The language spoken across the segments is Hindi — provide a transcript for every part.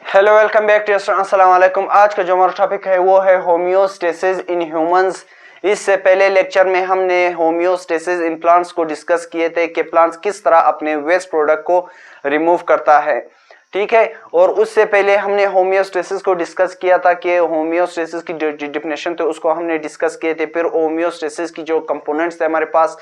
हेलो वेलकम बैक टू अस्सलाम वालेकुम। आज का जो हमारा टॉपिक है वो है होम्योस्टेसिस इन ह्यूमंस। इससे पहले लेक्चर में हमने होम्योस्टेसिस इन प्लांट्स को डिस्कस किए थे कि प्लांट्स किस तरह अपने वेस्ट प्रोडक्ट को रिमूव करता है, ठीक है। और उससे पहले हमने होम्योस्टेसिस को डिस्कस किया था कि होम्योस्टेसिस की जो डेफिनेशन थे उसको हमने डिस्कस किए थे। फिर होम्योस्टेसिस की जो कंपोनेंट्स थे हमारे पास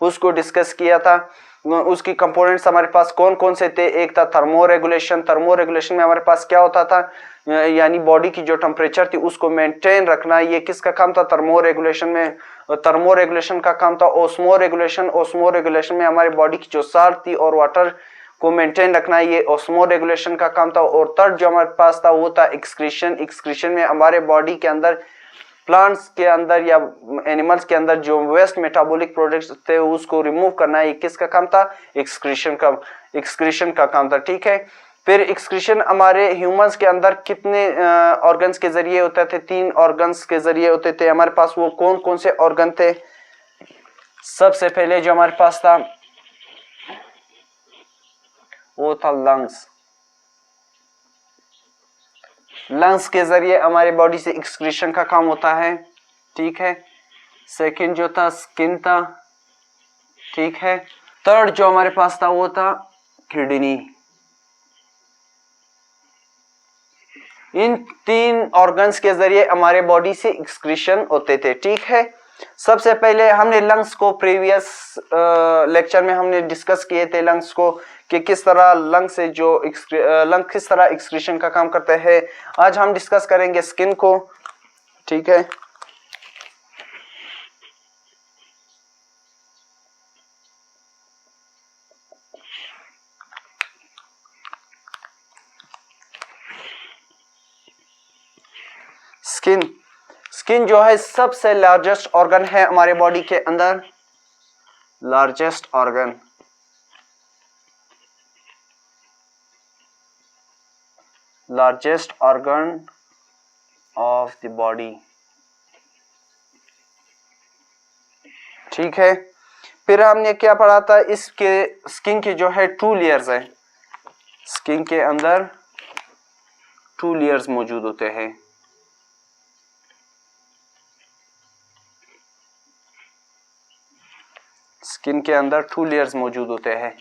उसको डिस्कस किया था। उसकी कंपोनेंट्स हमारे पास कौन कौन से थे। एक था थर्मो रेगुलेशन। थर्मो रेगुलेशन में हमारे पास क्या होता था, यानी बॉडी की जो टेम्परेचर थी उसको मेंटेन रखना। ये किसका काम था थर्मो रेगुलेशन में? थर्मो रेगुलेशन का काम था ओस्मो रेगुलेशन। ओस्मो रेगुलेशन में हमारी बॉडी की जो साल्ट थी और वाटर को मेंटेन रखना, ये ओस्मो रेगुलेशन का काम था। और थर्ड जो हमारे पास था वो था एक्सक्रीशन। एक्सक्रीशन में हमारे बॉडी के अंदर, प्लांट्स के अंदर या एनिमल्स के अंदर जो वेस्ट मेटाबॉलिक प्रोडक्ट्स थे उसको रिमूव करना, ये किसका काम था? एक्सक्रीशन का काम था, ठीक है। फिर एक्सक्रीशन हमारे ह्यूमंस के अंदर कितने ऑर्गन्स के जरिए होते थे? 3 ऑर्गन्स के जरिए होते थे हमारे पास। वो कौन कौन से ऑर्गन थे? सबसे पहले जो हमारे पास था वो था लंग्स। लंग्स के जरिए हमारे बॉडी से एक्सक्रीशन का काम होता है, ठीक है। सेकंड जो था स्किन था, ठीक है। थर्ड जो हमारे पास था वो था किडनी। इन 3 ऑर्गन्स के जरिए हमारे बॉडी से एक्सक्रीशन होते थे, ठीक है। सबसे पहले हमने लंग्स को प्रीवियस लेक्चर में हमने डिस्कस किए थे लंग्स को कि किस तरह लंग से जो लंग किस तरह एक्सक्रीशन का काम करते हैं। आज हम डिस्कस करेंगे स्किन को, ठीक है। स्किन स्किन जो है सबसे लार्जेस्ट ऑर्गन है हमारे बॉडी के अंदर। Largest organ, largest organ of the body, ठीक है। फिर हमने क्या पढ़ा था, इसके स्किन के जो है 2 लेयर्स है। स्किन के अंदर 2 लेयर्स मौजूद होते हैं। स्किन के अंदर 2 लेयर्स मौजूद होते हैं।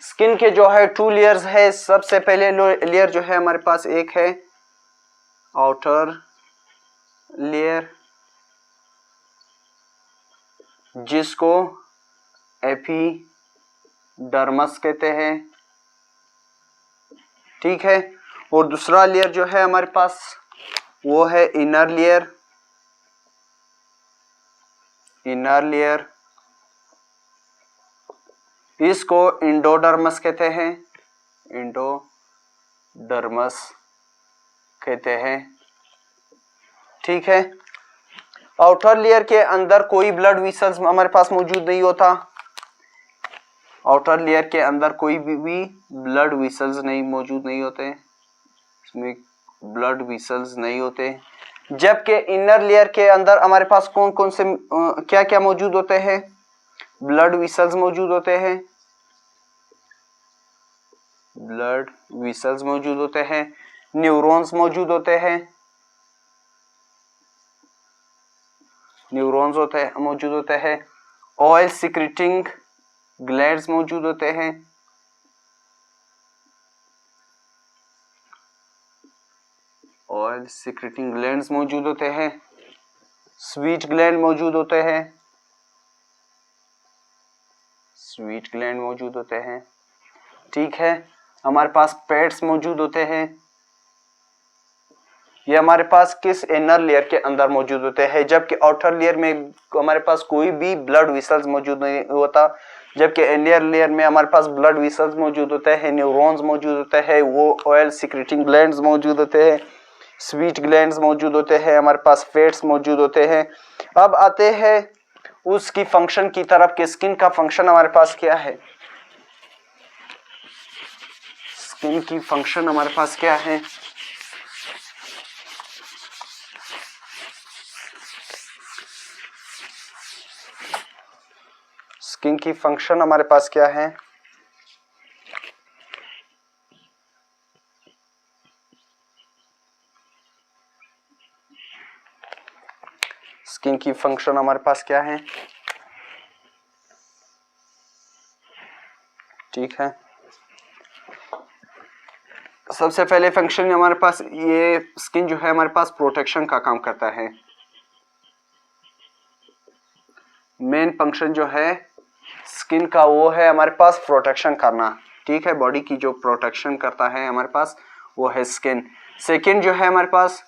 स्किन के जो है 2 लेयर्स है। सबसे पहले लेयर जो है हमारे पास एक है आउटर लेयर, जिसको एपिडर्मस कहते हैं, ठीक है। और दूसरा लेयर जो है हमारे पास वो है इनर लेयर। इनर लेयर इसको इंडोडर्मस कहते हैं। इंडोडर्मस कहते हैं, ठीक है। आउटर लेयर के अंदर कोई ब्लड वेसल्स हमारे पास मौजूद नहीं होता। आउटर लेयर के अंदर कोई भी ब्लड वेसल्स मौजूद नहीं होते, इसमें ब्लड वेसल्स नहीं होते। जबकि इनर लेयर के अंदर हमारे पास कौन कौन से क्या क्या मौजूद होते हैं? ब्लड वेसल्स मौजूद होते हैं। ब्लड वेसल्स मौजूद होते हैं। न्यूरॉन्स मौजूद होते हैं। न्यूरॉन्स मौजूद होते हैं। ऑयल सिक्रेटिंग ग्लैंड्स मौजूद होते हैं। ऑयल सिक्रेटिंग ग्लैंड्स मौजूद होते हैं। स्वीट ग्लैंड मौजूद होते हैं। स्वीट ग्लैंड मौजूद होते हैं, ठीक है। हमारे पास पेट्स मौजूद होते हैं। ये हमारे पास किस इनर लेयर के अंदर मौजूद होते हैं, जबकि आउटर लेयर में हमारे पास कोई भी ब्लड वेसल्स मौजूद नहीं होता। जबकि इनर लेयर में हमारे पास ब्लड वेसल्स मौजूद होते हैं, न्यूरॉन्स मौजूद होते हैं, वो ऑयल सिक्रेटिंग ग्लैंड्स मौजूद होते हैं, स्वीट ग्लैंड्स मौजूद होते हैं, हमारे पास फैट्स मौजूद होते हैं। अब आते हैं उसकी फंक्शन की तरफ कि स्किन का फंक्शन हमारे पास क्या है। स्किन की फंक्शन हमारे पास क्या है? स्किन की फंक्शन हमारे पास क्या है? स्किन की फंक्शन हमारे पास क्या है, ठीक है। सबसे पहले फंक्शन हमारे पास, ये स्किन जो है हमारे पास प्रोटेक्शन का काम करता है। मेन फंक्शन जो है स्किन का वो है हमारे पास प्रोटेक्शन करना, ठीक है। बॉडी की जो प्रोटेक्शन करता है हमारे पास वो है स्किन। सेकंड जो है हमारे पास,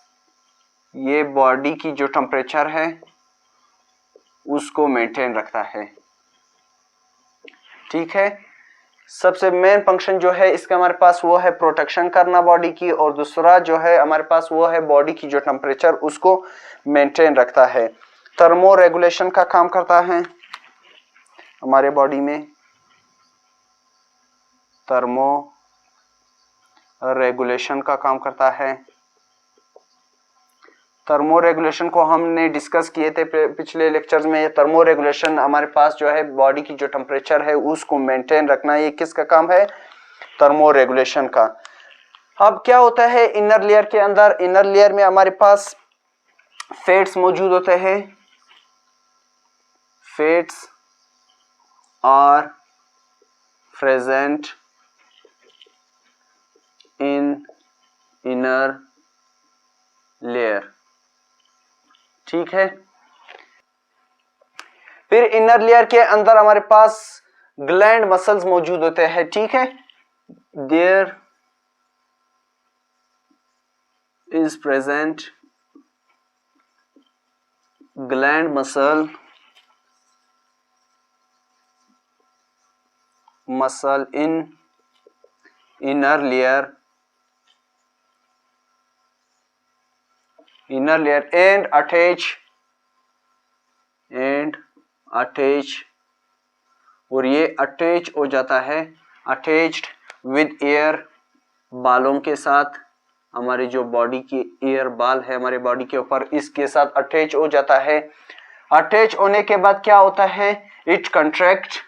ये बॉडी की जो टेम्परेचर है उसको मेंटेन रखता है, ठीक है। सबसे मेन फंक्शन जो है इसका हमारे पास वो है प्रोटेक्शन करना बॉडी की, और दूसरा जो है हमारे पास वो है बॉडी की जो टेम्परेचर उसको मेंटेन रखता है। थर्मो रेगुलेशन का काम करता है हमारे बॉडी में। थर्मो रेगुलेशन का काम करता है। थर्मो रेगुलेशन को हमने डिस्कस किए थे पिछले लेक्चर्स में। थर्मो रेगुलेशन हमारे पास जो है बॉडी की जो टेम्परेचर है उसको मेंटेन रखना, ये किसका काम है, थर्मो रेगुलेशन का। अब क्या होता है इनर लेयर के अंदर, इनर लेयर में हमारे पास फैट्स मौजूद होते हैं। Fats are present in inner layer, ठीक है। फिर इनर लेयर के अंदर हमारे पास ग्लैंड मसल्स मौजूद होते हैं, ठीक है। There is present gland muscle in inner layer and attach और ये अटैच हो जाता है, अटैच्ड विद एयर, बालों के साथ। हमारी जो बॉडी की एयर बाल है हमारे बॉडी के ऊपर, इसके साथ अटैच हो जाता है। अटैच होने के बाद क्या होता है, इट कंट्रैक्ट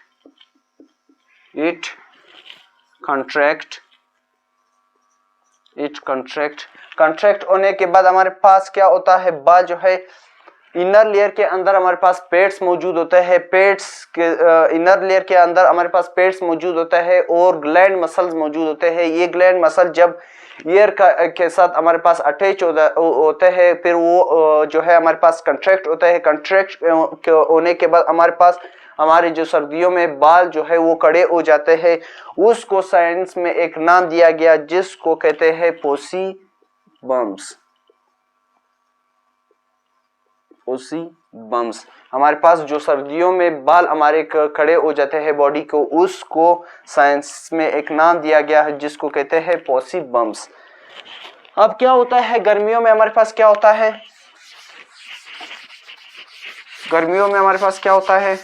कंट्रैक्ट होने के बाद हमारे पास क्या होता है, बाल जो है इनर लेयर के अंदर हमारे पास पेट्स मौजूद होते हैं। पेट्स के इनर लेयर के अंदर हमारे पास पेट्स मौजूद होता है और ग्लैंड मसल्स मौजूद होते हैं। ये ग्लैंड मसल जब ईयर के साथ हमारे पास अटैच होते हैं, फिर वो जो है हमारे पास कंट्रैक्ट होता है। कंट्रैक्ट होने के बाद हमारे पास हमारे जो सर्दियों में बाल जो है वो कड़े हो जाते हैं। उसको साइंस में एक नाम दिया गया जिसको कहते हैं पोसी बम्स। हमारे पास जो सर्दियों में बाल हमारे खड़े हो जाते हैं बॉडी को, उसको साइंस में एक नाम दिया गया है जिसको कहते हैं पोसी बम्स। अब क्या होता है गर्मियों में हमारे पास क्या होता है, गर्मियों में हमारे पास क्या होता है,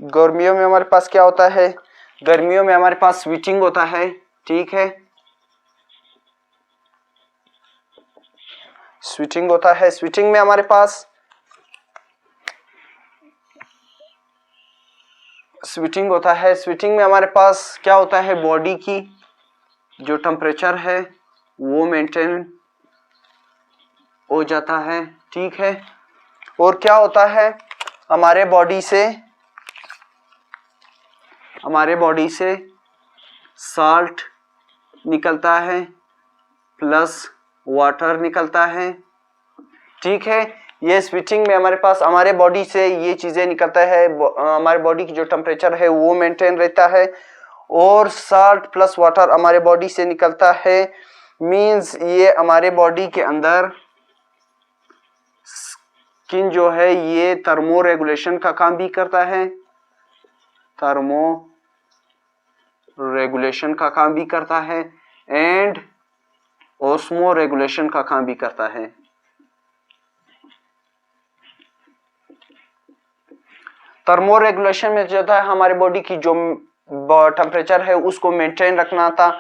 गर्मियों में हमारे पास क्या होता है, गर्मियों में हमारे पास स्विचिंग होता है, ठीक है। स्विचिंग होता है, स्विचिंग में हमारे पास स्विचिंग होता है। स्विचिंग में हमारे पास क्या होता है, बॉडी की जो टेम्परेचर है वो मेंटेन हो जाता है, ठीक है। और क्या होता है, हमारे बॉडी से साल्ट निकलता है प्लस वाटर निकलता है, ठीक है। ये स्विचिंग में हमारे पास हमारे बॉडी से ये चीजें निकलता है, हमारे बॉडी की जो टेम्परेचर है वो मेंटेन रहता है और साल्ट प्लस वाटर हमारे बॉडी से निकलता है। मींस ये हमारे बॉडी के अंदर स्किन जो है ये थर्मो रेगुलेशन का काम भी करता है, थर्मो रेगुलेशन का काम भी करता है एंड ऑस्मो रेगुलेशन का काम भी करता है। थर्मो रेगुलेशन में जो था हमारे बॉडी की जो टेम्परेचर है उसको मेंटेन रखना था।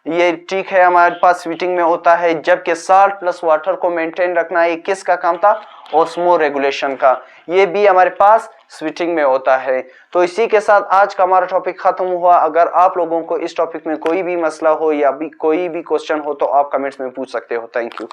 ये ठीक है, हमारे पास स्वीटिंग में होता है, जबकि साल्ट प्लस वाटर को मेंटेन रखना ये किसका काम था, ऑस्मो रेगुलेशन का। ये भी हमारे पास स्वीटिंग में होता है। तो इसी के साथ आज का हमारा टॉपिक खत्म हुआ। अगर आप लोगों को इस टॉपिक में कोई भी मसला हो या भी कोई भी क्वेश्चन हो तो आप कमेंट्स में पूछ सकते हो। Thank you.